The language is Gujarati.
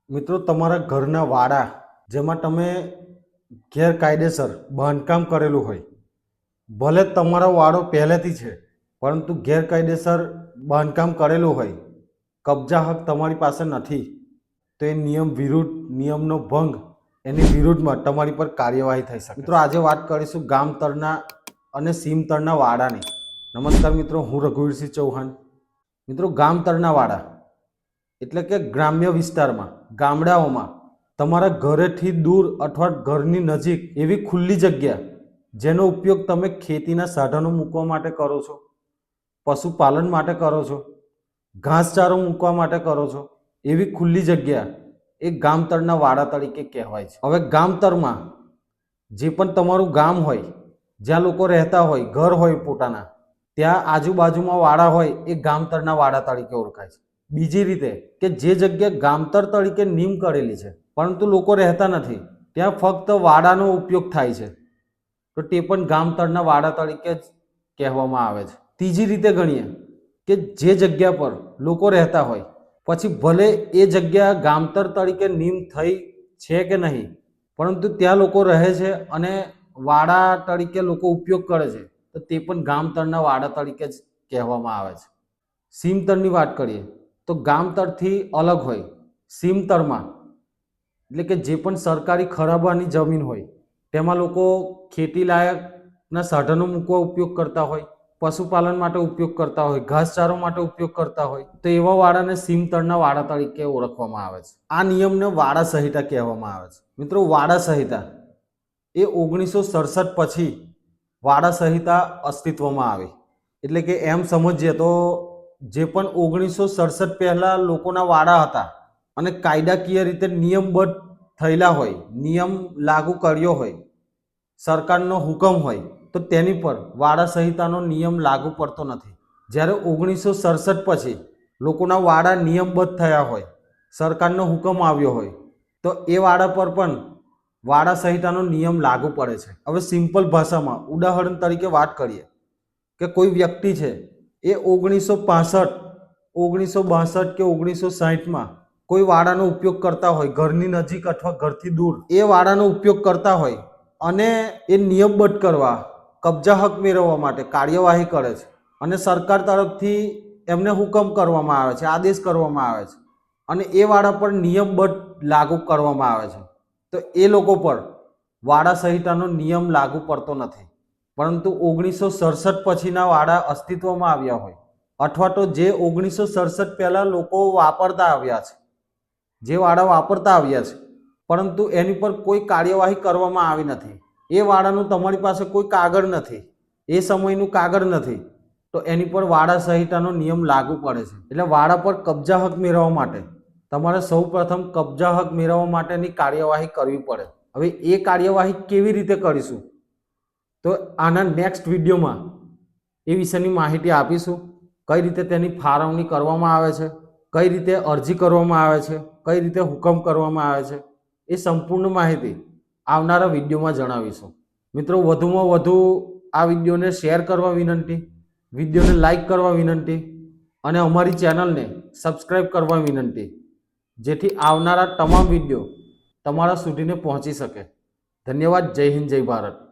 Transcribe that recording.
મિત્રો, તમારા ઘરના વાડા જેમાં તમે ગેરકાયદેસર બાંધકામ કરેલું હોય, ભલે તમારો વાડો પહેલેથી છે પરંતુ ગેરકાયદેસર બાંધકામ કરેલું હોય, કબજા હક તમારી પાસે નથી, તો એ નિયમ વિરુદ્ધ, નિયમનો ભંગ, એની વિરુદ્ધમાં તમારી પર કાર્યવાહી થઈ શકે. મિત્રો, આજે વાત કરીશું ગામતળના અને સીમતળના વાડાની. નમસ્કાર મિત્રો, હું રઘુવીરસિંહ ચૌહાણ. મિત્રો, ગામતળના વાડા એટલે કે ગ્રામ્ય વિસ્તારમાં, ગામડાઓમાં તમારા ઘરેથી દૂર અથવા ઘરની નજીક એવી ખુલ્લી જગ્યા જેનો ઉપયોગ તમે ખેતીના સાધનો મૂકવા માટે કરો છો, પશુપાલન માટે કરો છો, ઘાસચારો મૂકવા માટે કરો છો, એવી ખુલ્લી જગ્યા એ ગામતળના વાડા તરીકે કહેવાય છે. હવે ગામતળમાં જે પણ તમારું ગામ હોય, જ્યાં લોકો રહેતા હોય, ઘર હોય પોતાના, ત્યાં આજુબાજુમાં વાડા હોય એ ગામતળના વાડા તરીકે ઓળખાય છે. બીજી રીતે કે જે જગ્યા ગામતળ તરીકે નિમ કરેલી છે પરંતુ લોકો રહેતા નથી, ત્યાં ફક્ત વાડાનો ઉપયોગ થાય છે, તો તે પણ ગામતળના વાડા તરીકે જ કહેવામાં આવે છે. ત્રીજી રીતે ગણીએ કે જે જગ્યા પર લોકો રહેતા હોય, પછી ભલે એ જગ્યા ગામતળ તરીકે નિમ થઈ છે કે નહીં, પરંતુ ત્યાં લોકો રહે છે અને વાડા તરીકે લોકો ઉપયોગ કરે છે, તો તે પણ ગામતળના વાડા તરીકે જ કહેવામાં આવે છે. સીમતળની વાત કરીએ તો ગામતળથી અલગ હોય. સીમતળમાં એટલે કે જે પણ સરકારી ખરાબાની જમીન હોય તેમાં લોકો ખેતી લાયકના સાધનો મૂકવા ઉપયોગ કરતા હોય, પશુપાલન માટે ઉપયોગ કરતા હોય, ઘાસચારો માટે ઉપયોગ કરતા હોય, તો એવા વાડાને સીમતળના વાડા તરીકે ઓળખવામાં આવે છે. આ નિયમને વાડા સંહિતા કહેવામાં આવે છે. મિત્રો, વાડા સંહિતા એ 1967 પછી વાડા સંહિતા અસ્તિત્વમાં આવી. એટલે કે એમ સમજીએ તો જે પણ 1967 પહેલા લોકોના વાડા હતા અને કાયદાકીય રીતે નિયમબદ્ધ થયેલા હોય, નિયમ લાગુ કર્યો હોય, સરકારનો હુકમ હોય, તો તેની પર વાડા સંહિતાનો નિયમ લાગુ પડતો નથી. જ્યારે 1967 પછી લોકોના વાડા નિયમબદ્ધ થયા હોય, સરકારનો હુકમ આવ્યો હોય, તો એ વાડા પર પણ વાડા સંહિતાનો નિયમ લાગુ પડે છે. હવે સિમ્પલ ભાષામાં ઉદાહરણ તરીકે વાત કરીએ કે કોઈ વ્યક્તિ છે એ 1965, 1962 કે 1960માં કોઈ વાડાનો ઉપયોગ કરતા હોય, ઘરની નજીક અથવા ઘરથી દૂર એ વાડાનો ઉપયોગ કરતા હોય અને એ નિયમબદ્ધ કરવા, કબજા હક મેળવવા માટે કાર્યવાહી કરે છે અને સરકાર તરફથી એમને હુકમ કરવામાં આવે છે, આદેશ કરવામાં આવે છે અને એ વાડા પર નિયમબદ્ધ લાગુ કરવામાં આવે છે, તો એ લોકો પર વાડા સંહિતાનો નિયમ લાગુ પડતો નથી. પરંતુ 1967 પછીના વાડા અસ્તિત્વમાં આવ્યા હોય અથવા તો જે 1967 પહેલા લોકો વાપરતા આવ્યા છે, જે વાડા વાપરતા આવ્યા છે, પરંતુ એની પર કોઈ કાર્યવાહી કરવામાં આવી નથી, એ વાડાનું તમારી પાસે કોઈ કાગળ નથી, એ સમયનું કાગળ નથી, તો એની પર વાડા સંહિતાનો નિયમ લાગુ પડે છે. એટલે વાડા પર કબજા હક મેળવવા માટે તમારે સૌ પ્રથમ કબજા હક મેળવવા માટેની કાર્યવાહી કરવી પડે. હવે એ કાર્યવાહી કેવી રીતે કરીશું, તો આના નેક્સ્ટ વિડીયોમાં એ વિશેની માહિતી આપીશું. કઈ રીતે તેની ફાળવણી કરવામાં આવે છે, કઈ રીતે અરજી કરવામાં આવે છે, કઈ રીતે હુકમ કરવામાં આવે છે, એ સંપૂર્ણ માહિતી આવનારા વિડીયોમાં જણાવીશું. મિત્રો, વધુમાં વધુ આ વિડીયોને શેર કરવા વિનંતી, વિડીયોને લાઈક કરવા વિનંતી અને અમારી ચેનલને સબસ્ક્રાઈબ કરવા વિનંતી, જેથી આવનારા તમામ વિડીયો તમારા સુધીને પહોંચી શકે. ધન્યવાદ. જય હિન્દ, જય ભારત.